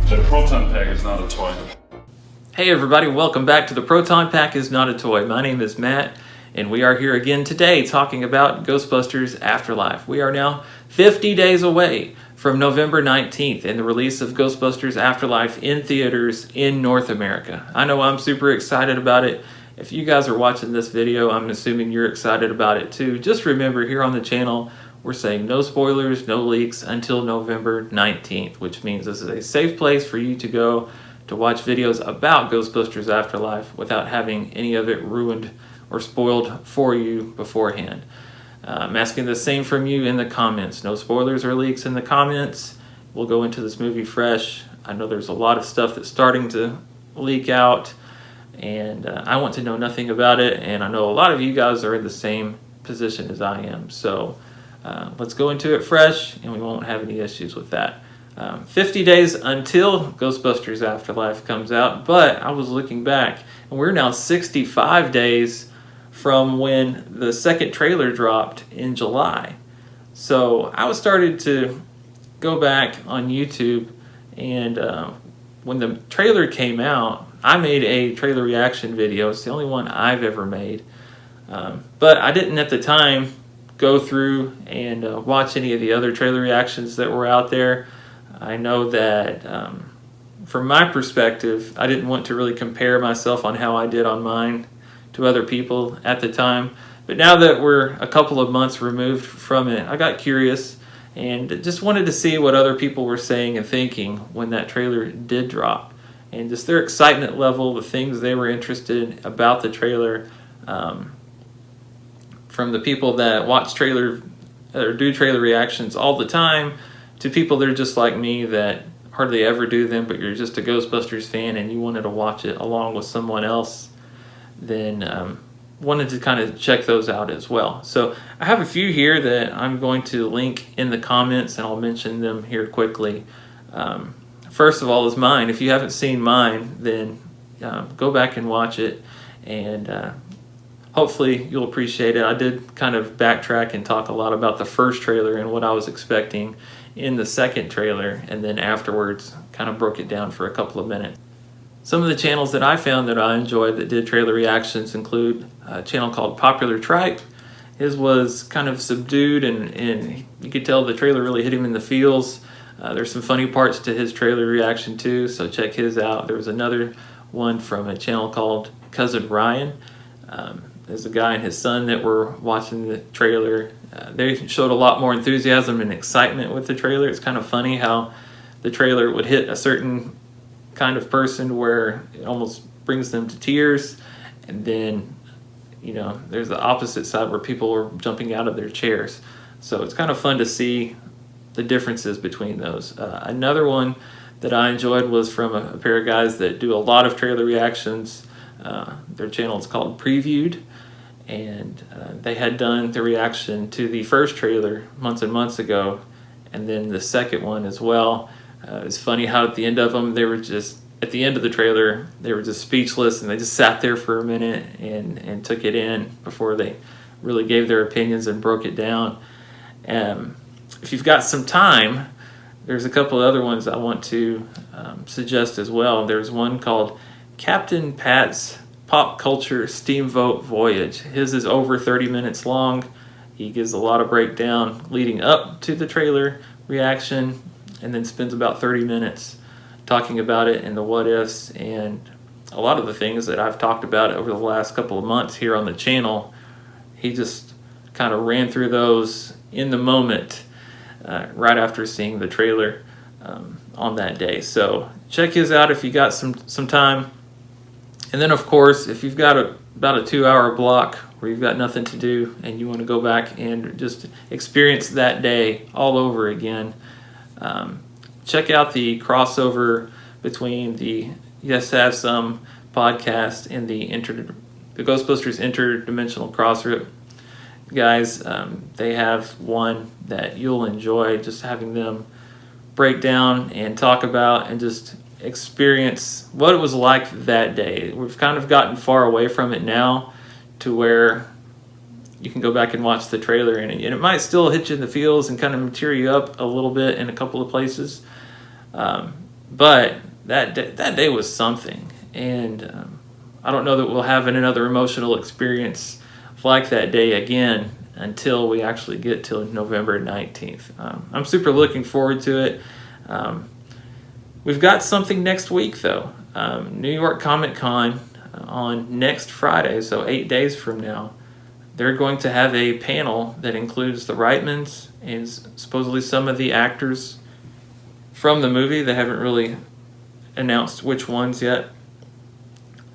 The proton pack is not a toy. Hey everybody, welcome back to The Proton Pack is Not a Toy. My name is Matt, and we are here again today talking about Ghostbusters Afterlife. We are now 50 days away from November 19th and the release of Ghostbusters Afterlife in theaters in North America. I know I'm super excited about it. If you guys are watching this video, I'm assuming you're excited about it too. Just remember, here on the channel, we're saying no spoilers, no leaks until November 19th, which means this is a safe place for you to go to watch videos about Ghostbusters Afterlife without having any of it ruined or spoiled for you beforehand. I'm asking the same from you in the comments. No spoilers or leaks in the comments. We'll go into this movie fresh. I know there's a lot of stuff that's starting to leak out, and I want to know nothing about it, and I know a lot of you guys are in the same position as I am. So let's go into it fresh, and we won't have any issues with that. 50 days until Ghostbusters Afterlife comes out, but I was looking back, and we're now 65 days from when the second trailer dropped in July. So I was started to go back on YouTube, and when the trailer came out, I made a trailer reaction video. It's the only one I've ever made, but I didn't at the time go through and watch any of the other trailer reactions that were out there. I know that from my perspective, I didn't want to really compare myself on how I did on mine to other people at the time. But now that we're a couple of months removed from it, I got curious and just wanted to see what other people were saying and thinking when that trailer did drop, and just their excitement level, the things they were interested in about the trailer. From the people that watch trailer or do trailer reactions all the time to people that are just like me that hardly ever do them, but you're just a Ghostbusters fan and you wanted to watch it along with someone else, then wanted to kind of check those out as well. So I have a few here that I'm going to link in the comments, and I'll mention them here quickly. First of all is mine. If you haven't seen mine, then go back and watch it, and hopefully you'll appreciate it. I did kind of backtrack and talk a lot about the first trailer and what I was expecting in the second trailer, and then afterwards kind of broke it down for a couple of minutes. Some of the channels that I found that I enjoyed that did trailer reactions include a channel called Popular Tripe. His was kind of subdued, and you could tell the trailer really hit him in the feels. There's some funny parts to his trailer reaction too, so check his out. There was another one from a channel called Cousin Ryan. There's a guy and his son that were watching the trailer. They showed a lot more enthusiasm and excitement with the trailer. It's kind of funny how the trailer would hit a certain kind of person where it almost brings them to tears, and then there's the opposite side where people were jumping out of their chairs. So it's kind of fun to see the differences between those. Another one that I enjoyed was from a pair of guys that do a lot of trailer reactions. Their channel is called Previewed, and they had done the reaction to the first trailer months and months ago, and then the second one as well. It's funny how at the end of them, at the end of the trailer, they were just speechless, and they just sat there for a minute and took it in before they really gave their opinions and broke it down. If you've got some time, there's a couple of other ones I want to suggest as well. There's one called Captain Pat's Pop Culture Steamboat Voyage. His is over 30 minutes long. He gives a lot of breakdown leading up to the trailer reaction, and then spends about 30 minutes talking about it and the what ifs and a lot of the things that I've talked about over the last couple of months here on the channel. He just kind of ran through those in the moment right after seeing the trailer on that day. So check his out if you got some time. And then, of course, if you've got about a 2-hour block where you've got nothing to do and you want to go back and just experience that day all over again, check out the crossover between the Yes Have Some podcast and the Ghostbusters Interdimensional Crossrip guys. They have one that you'll enjoy, just having them break down and talk about and just experience what it was like that day. We've kind of gotten far away from it now to where you can go back and watch the trailer, and it might still hit you in the feels and kind of tear you up a little bit in a couple of places. But that day was something, and I don't know that we'll have another emotional experience like that day again until we actually get to November 19th. I'm super looking forward to it. We've got something next week, though. New York Comic Con on next Friday, so 8 days from now. They're going to have a panel that includes the Reitmans and supposedly some of the actors from the movie. They haven't really announced which ones yet.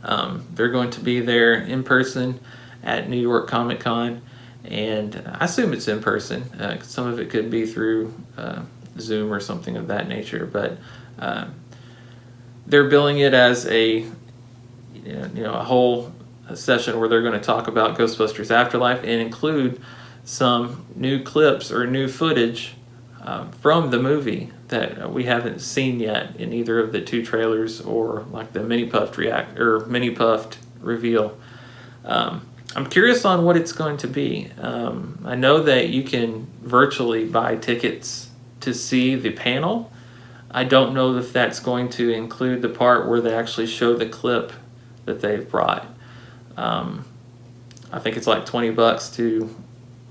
They're going to be there in person at New York Comic Con, and I assume it's in person. Some of it could be through Zoom or something of that nature, but they're billing it as a whole session where they're going to talk about Ghostbusters Afterlife and include some new clips or new footage from the movie that we haven't seen yet in either of the two trailers or like the mini puffed reveal. I'm curious on what it's going to be. I know that you can virtually buy tickets to see the panel. I don't know if that's going to include the part where they actually show the clip that they've brought. I think it's like $20 to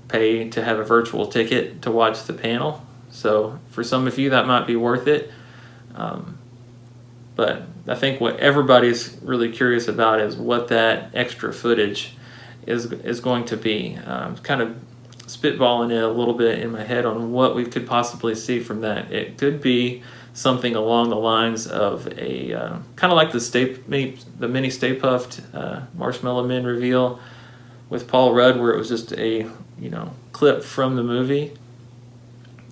pay to have a virtual ticket to watch the panel. So for some of you, that might be worth it. But I think what everybody's really curious about is what that extra footage is going to be. Kind of spitballing it a little bit in my head on what we could possibly see from that. It could be something along the lines of a kind of like the mini Stay Puffed Marshmallow Men reveal with Paul Rudd, where it was just a clip from the movie.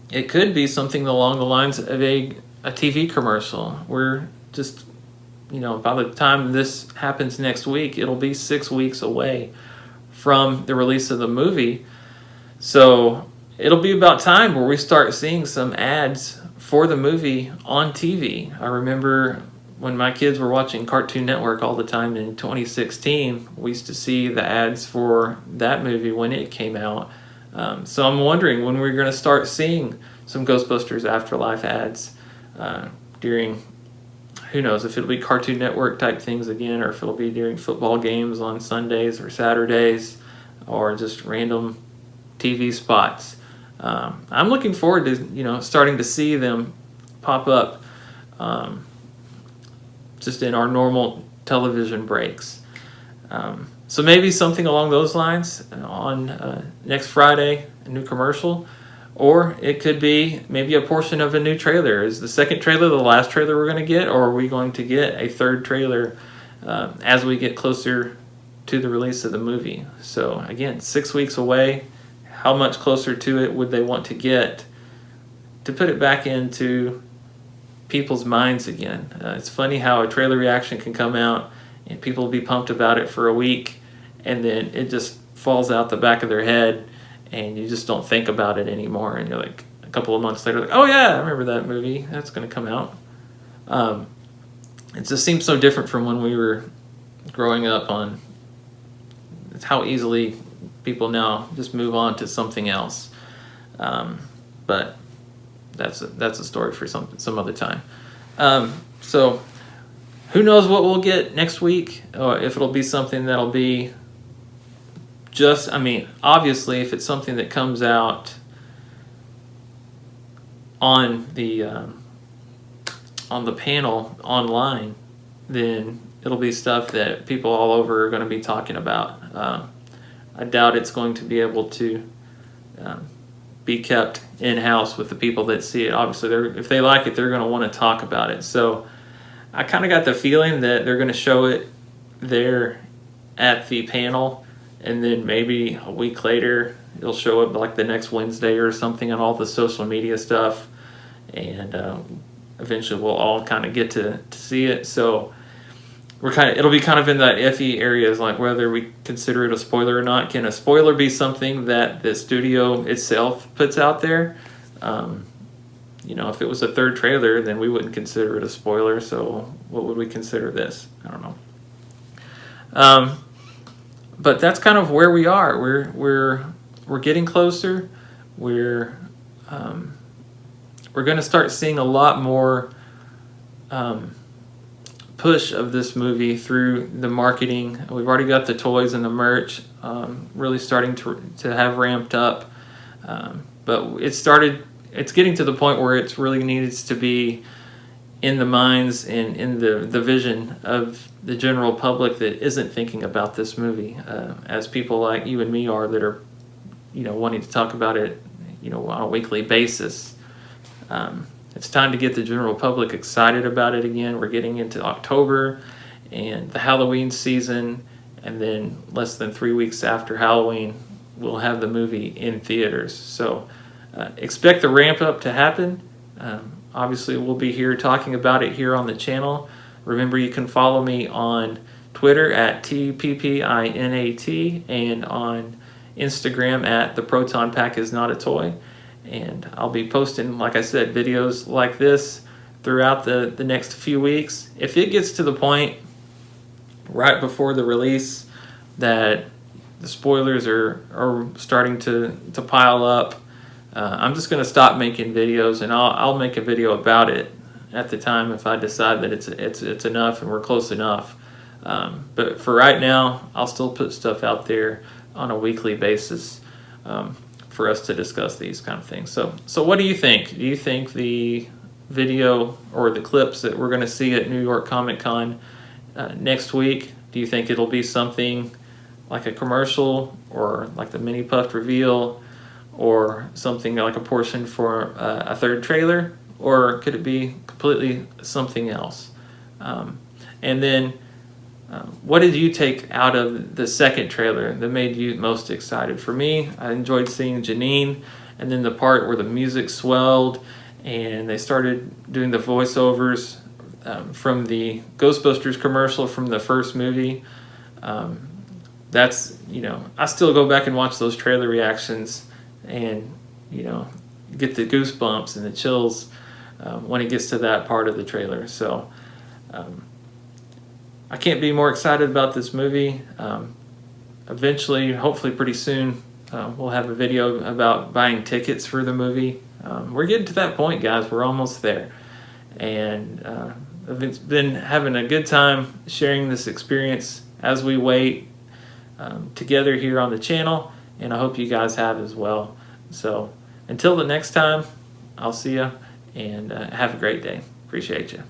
It could be something along the lines of a TV commercial where just by the time this happens next week, it'll be 6 weeks away from the release of the movie. So it'll be about time where we start seeing some ads for the movie on TV. I remember when my kids were watching Cartoon Network all the time in 2016, we used to see the ads for that movie when it came out. So I'm wondering when we're going to start seeing some Ghostbusters Afterlife ads during, who knows, if it'll be Cartoon Network type things again, or if it'll be during football games on Sundays or Saturdays, or just random TV spots. I'm looking forward to starting to see them pop up just in our normal television breaks. So maybe something along those lines on next Friday, a new commercial, or it could be maybe a portion of a new trailer. Is the second trailer the last trailer we're going to get, or are we going to get a third trailer as we get closer to the release of the movie? So again, 6 weeks away. How much closer to it would they want to get to put it back into people's minds again? It's funny how a trailer reaction can come out and people will be pumped about it for a week, and then it just falls out the back of their head and you just don't think about it anymore. And you're like, a couple of months later, like, oh yeah, I remember that movie. That's going to come out. It just seems so different from when we were growing up on how easily people now just move on to something else. But that's a story for some other time. So who knows what we'll get next week, or if it'll be something that'll be obviously if it's something that comes out on the panel online, then it'll be stuff that people all over are going to be talking about. I doubt it's going to be able to be kept in-house with the people that see it. Obviously, if they like it, they're going to want to talk about it. So I kind of got the feeling that they're going to show it there at the panel, and then maybe a week later it'll show up like the next Wednesday or something on all the social media stuff, and eventually we'll all kind of get to see it. So it'll be kind of in that iffy areas, like whether we consider it a spoiler or not. Can a spoiler be something that the studio itself puts out there? If it was a third trailer, then we wouldn't consider it a spoiler. So what would we consider this? I don't know. but that's kind of where we are. We're getting closer. We're going to start seeing a lot more push of this movie through the marketing. We've already got the toys and the merch really starting to have ramped up, but it's getting to the point where it really needs to be in the minds and in the vision of the general public that isn't thinking about this movie, as people like you and me are, that are, wanting to talk about it, on a weekly basis. It's time to get the general public excited about it again. We're getting into October and the Halloween season, and then less than 3 weeks after Halloween, we'll have the movie in theaters. So expect the ramp up to happen. Obviously, we'll be here talking about it here on the channel. Remember, you can follow me on Twitter at TPPINAT and on Instagram at The Proton Pack Is Not a Toy. And I'll be posting, like I said, videos like this throughout the next few weeks. If it gets to the point right before the release that the spoilers are starting to pile up, I'm just going to stop making videos, and I'll make a video about it at the time if I decide that it's enough and we're close enough. But for right now, I'll still put stuff out there on a weekly basis for us to discuss these kind of things. So what do you think? Do you think the video or the clips that we're going to see at New York Comic Con next week, do you think it'll be something like a commercial or like the mini puffed reveal, or something like a portion for a third trailer, or could it be completely something else? And then what did you take out of the second trailer that made you most excited? For me, I enjoyed seeing Janine, and then the part where the music swelled and they started doing the voiceovers from the Ghostbusters commercial from the first movie. That's, I still go back and watch those trailer reactions and, get the goosebumps and the chills when it gets to that part of the trailer. So I can't be more excited about this movie. Eventually, hopefully pretty soon, we'll have a video about buying tickets for the movie. We're getting to that point, guys. We're almost there. And I've been having a good time sharing this experience as we wait together here on the channel, and I hope you guys have as well. So until the next time, I'll see you, and have a great day. Appreciate you.